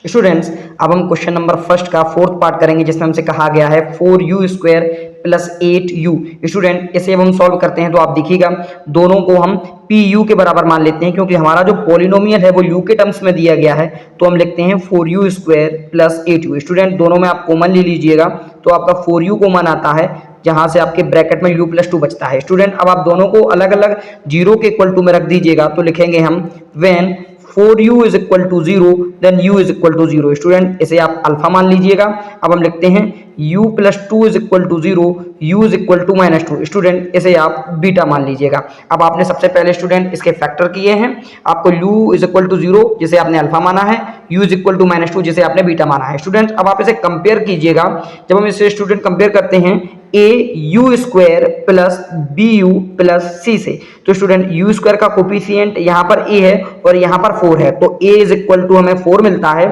Students, अब हम question number first का फोर्थ पार्ट करेंगे जिसमें हमसे कहा गया है 4u² प्लस 8u। स्टूडेंट, इसे अब हम सॉल्व करते हैं तो आप देखिएगा दोनों को हम pu के बराबर मान लेते हैं क्योंकि हमारा जो पॉलिनोमियल है वो u के टर्म्स में दिया गया है। तो हम लिखते हैं 4u² प्लस 8u। स्टूडेंट, दोनों में आप कॉमन ले लीजिएगा तो आपका 4u कॉमन आता है, जहां से आपके ब्रैकेट में u प्लस 2 बचता है। स्टूडेंट, अब आप दोनों को अलग अलग जीरो के इक्वल टू में रख दीजिएगा तो लिखेंगे हम when 4u is equal to 0 then u is equal to 0। Student, इसे आप अल्फा मान लीजिएगा। अब हम लिखते हैं u plus 2 is equal to 0, u is equal to -2। Student, इसे आप बीटा मान लीजिएगा। अब आपने सबसे पहले स्टूडेंट इसके फैक्टर किए हैं। आपको u इज इक्वल टू 0 जिसे आपने अल्फा माना है, u इज इक्वल टू -2 जिसे आपने बीटा माना है। स्टूडेंट, अब आप इसे कंपेयर कीजिएगा। जब हम इसे स्टूडेंट कंपेयर करते हैं au² plus bu plus c से, तो स्टूडेंट u² का कोफिशिएंट यहाँ पर a है और यहाँ पर 4 है, तो a इज इक्वल टू हमें 4 मिलता है,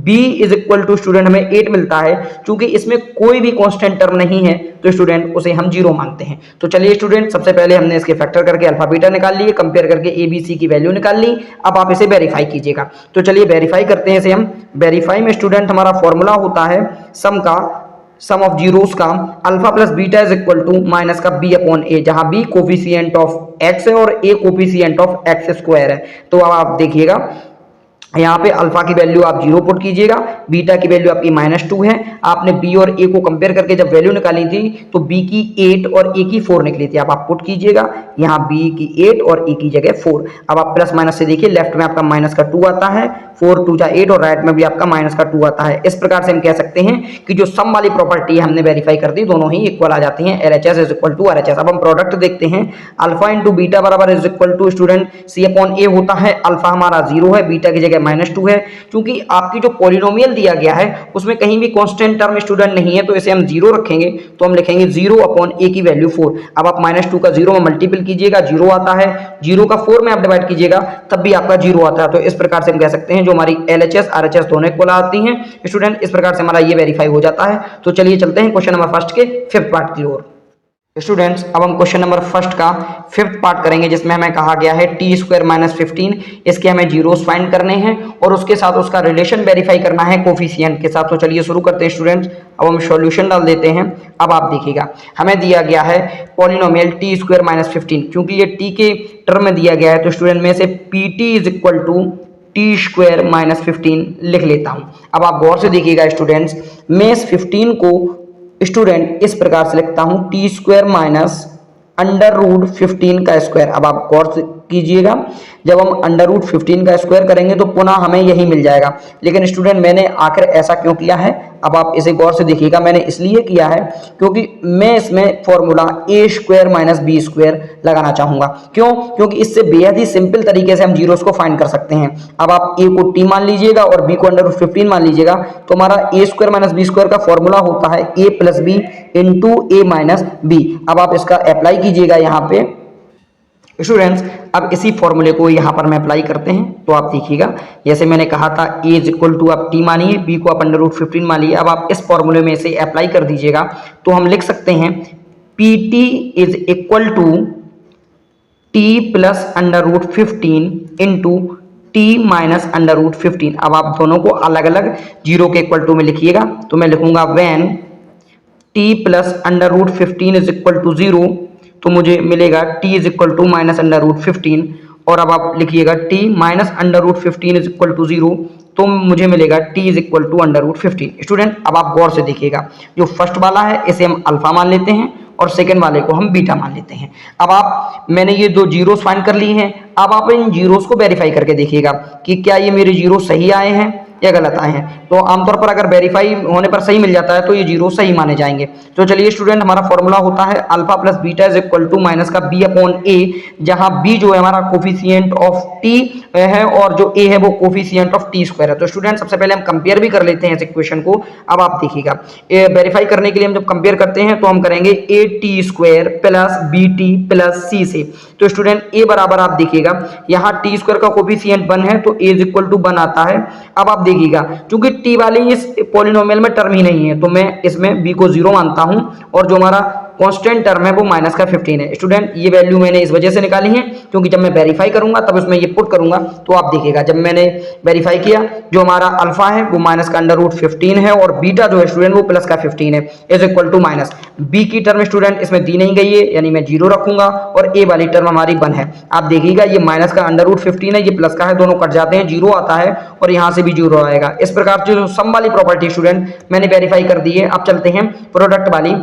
b is equal to student हमें 8 मिलता है। चूंकि इसमें कोई भी कांस्टेंट टर्म नहीं है तो स्टूडेंट उसे हम 0 मानते हैं। तो चलिए स्टूडेंट, सबसे पहले हमने इसके फैक्टर करके अल्फा बीटा निकाल लिए, कंपेयर करके a b c की वैल्यू निकाल ली। अब आप इसे वेरीफाई कीजिएगा। तो चलिए वेरीफाई करते हैं इसे हम। वेरीफाई में स्टूडेंट हमारा फॉर्मूला होता है सम ऑफ जीरोस का alpha plus beta is equal to minus का b अपॉन a, जहां b कोफिशिएंट ऑफ x है और a कोफिशिएंट ऑफ x² है। तो अब आप देखिएगा यहाँ पे अल्फा की वैल्यू आप 0 पुट कीजिएगा, बीटा की वैल्यू आपकी -2 है। आपने b और a को कंपेयर करके जब वैल्यू निकाली थी तो b की 8 और a की 4 निकली थी। अब आप पुट कीजिएगा यहाँ b की 8 और a की जगह 4। अब आप प्लस माइनस से देखिए, लेफ्ट में आपका माइनस का 2 आता है, 4 2 जा 8, और राइट में भी आपका माइनस का 2 आता है। इस प्रकार से हम कह सकते हैं कि जो सम वाली प्रॉपर्टी है हमने वेरीफाई कर दी, दोनों ही इक्वल आ जाती हैं, LHS is equal to RHS। अब हम प्रोडक्ट देखते हैं, अल्फा इंटू बीटा बराबर is equal to student c upon a होता है। अल्फा हमारा 0 है, बीटा की जगह -2 है। क्योंकि आपकी जो पॉलिनोमियल दिया गया है उसमें कहीं भी कांस्टेंट टर्म स्टूडेंट नहीं है तो इसे हम 0 रखेंगे, तो हम लिखेंगे 0 अपॉन a की वैल्यू 4। अब आप -2 का 0 में मल्टीपल कीजिएगा, 0 आता है, 0 का 4 में आप डिवाइड कीजिएगा तब भी आपका 0 आता है। तो इस प्रकार से हम कह सकते हैं जो हमारी LHS RHS दोनों इक्वल आती हैं। स्टूडेंट, इस प्रकार से हमारा ये वेरीफाई हो जाता है। तो चलिए चलते हैं क्वेश्चन नंबर फर्स्ट के फिफ्थ पार्ट की ओर। स्टूडेंट्स, अब हम क्वेश्चन नंबर फर्स्ट का फिफ्थ पार्ट करेंगे जिसमें हमें कहा गया है t² - 15। इसके हमें जीरोस फाइंड करने हैं और उसके साथ उसका रिलेशन वेरीफाई करना है कोफिशिएंट के साथ। तो चलिए शुरू करते हैं स्टूडेंट्स। अब हम सॉल्यूशन डाल देते हैं। अब आप देखिएगा हमें दिया गया है पॉलिनोमियल t² - 15। क्योंकि ये t के टर्म में दिया गया है तो स्टूडेंट में से pt is equal to t² - 15 लिख लेता हूं। अब आप गौर से देखिएगा स्टूडेंट्स, मैं इस 15 को स्टूडेंट इस प्रकार से लिखता हूं t² माइनस √15 का स्क्वायर। अब आप गौर से कीजिएगा, जब हम √15 का स्क्वायर करेंगे तो पुनः हमें यही मिल जाएगा। लेकिन स्टूडेंट मैंने आखिर ऐसा क्यों किया है, अब आप इसे गौर से देखिएगा। मैंने इसलिए किया है क्योंकि मैं इसमें फॉर्मूला a² - b² लगाना चाहूंगा। क्यों? क्योंकि इससे बेहद ही सिंपल तरीके से हम जीरोस को फाइंड कर सकते हैं। अब आप a को t मान लीजिएगा और b को √15 मान लीजिएगा, तो हमारा a² - b² का फॉर्मूला होता है a + b into a - b। अब आप इसका अप्लाई कीजिएगा यहाँ पे स्टूडेंट्स। अब इसी फॉर्मूले को यहाँ पर मैं अप्लाई करते हैं तो आप देखिएगा, जैसे मैंने कहा था a इज इक्वल टू आप t मानिए, b को आप √15 मानिए। अब आप इस फॉर्मूले में इसे अप्लाई कर दीजिएगा तो हम लिख सकते हैं pt is equal to t plus √15 into t minus √15। अब आप दोनों को अलग अलग जीरो के इक्वल टू में लिखिएगा। तो मैं लिखूंगा when t plus √15 is equal to 0, तो मुझे मिलेगा t इज इक्वल टू -√15। और अब आप लिखिएगा t minus √15 is equal to 0, तो मुझे मिलेगा t is equal to √15। Student, अब आप गौर से देखिएगा, जो फर्स्ट वाला है इसे हम अल्फा मान लेते हैं और सेकंड वाले को हम बीटा मान लेते हैं। अब मैंने ये दो जीरोस फाइंड कर लिए हैं। अब आप इन जीरोस को वेरीफाई करके देखिएगा कि क्या ये मेरे जीरो सही आए हैं या गलत आए हैं। तो आमतौर पर अगर वेरीफाई होने पर सही मिल जाता है तो ये जीरो सही माने जाएंगे। तो चलिए स्टूडेंट, हमारा फॉर्मूला होता है alpha plus beta is equal to minus का b अपॉन a, जहां b जो है हमारा कोफिशिएंट ऑफ t है और जो a है वो कोफिशिएंट ऑफ t² है। तो स्टूडेंट, सबसे पहले हम कंपेयर भी कर लेते हैं इस इक्वेशन को। अब आप देखिएगा, वेरीफाई करने के लिए हम जब कंपेयर करते हैं तो हम करेंगे at² plus bt plus c से। तो स्टूडेंट a बराबर आप देखिएगा यहाँ t² का कोफिशिएंट 1 है तो a इज इक्वल टू 1 आता है। अब आप देखिएगा क्योंकि t वाली इस पॉलिनोमियल में टर्म ही नहीं है तो मैं इसमें b को 0 मानता हूं और जो हमारा कांस्टेंट टर्म है वो माइनस का 15 है। स्टूडेंट ये वैल्यू मैंने इस वजह से निकाली है क्योंकि जब मैं वेरीफाई करूंगा तब उसमें ये पुट करूंगा तो आप देखिएगा जब मैंने वेरीफाई किया जो हमारा अल्फा है वो माइनस का अंडर रूट 15 है और बीटा जो है स्टूडेंट वो प्लस का 15 है is equal to minus b की टर्म स्टूडेंट इसमें दी नहीं गई है यानी मैं 0 रखूंगा और ए वाली टर्म हमारी 1 है। आप देखिएगा ये माइनस का अंडर रूट 15 है ये प्लस का है दोनों कट जाते हैं 0 आता है और यहाँ से भी 0 आएगा। इस प्रकार जो सम वाली प्रॉपर्टी स्टूडेंट मैंने वेरीफाई कर दी है। अब चलते हैं प्रोडक्ट वाली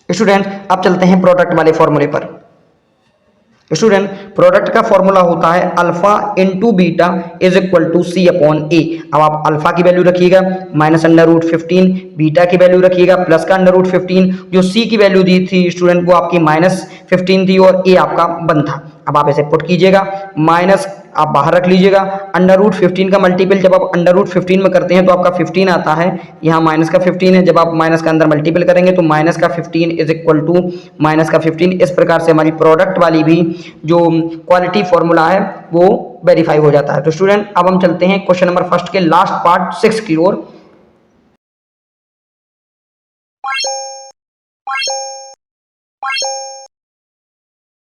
स्टूडेंट अब चलते हैं प्रोडक्ट वाले फॉर्मूले पर। स्टूडेंट प्रोडक्ट का फॉर्मूला होता है alpha into beta is equal to C upon A. अब आप अल्फा की वैल्यू रखिएगा माइनस अंडर रूट 15, बीटा की वैल्यू रखिएगा प्लस का अंडर रूट 15, जो सी की वैल्यू दी थी स्टूडेंट वो आपकी माइनस 15 थी और ए आपका 1 था। अब आप इसे पुट कीजिएगा माइनस आप बाहर रख लीजिएगा अंडर रूट 15 का मल्टीपल जब आप अंडर रूट 15 में करते हैं तो आपका 15 आता है, यहाँ माइनस का 15 है, जब आप माइनस का अंदर मल्टीपल करेंगे तो माइनस का 15 इज इक्वल टू माइनस का 15। इस प्रकार से हमारी प्रोडक्ट वाली भी जो क्वालिटी फॉर्मूला है वो वेरीफाई हो जाता है। तो स्टूडेंट अब हम चलते हैं क्वेश्चन नंबर फर्स्ट के लास्ट पार्ट 6 की ओर।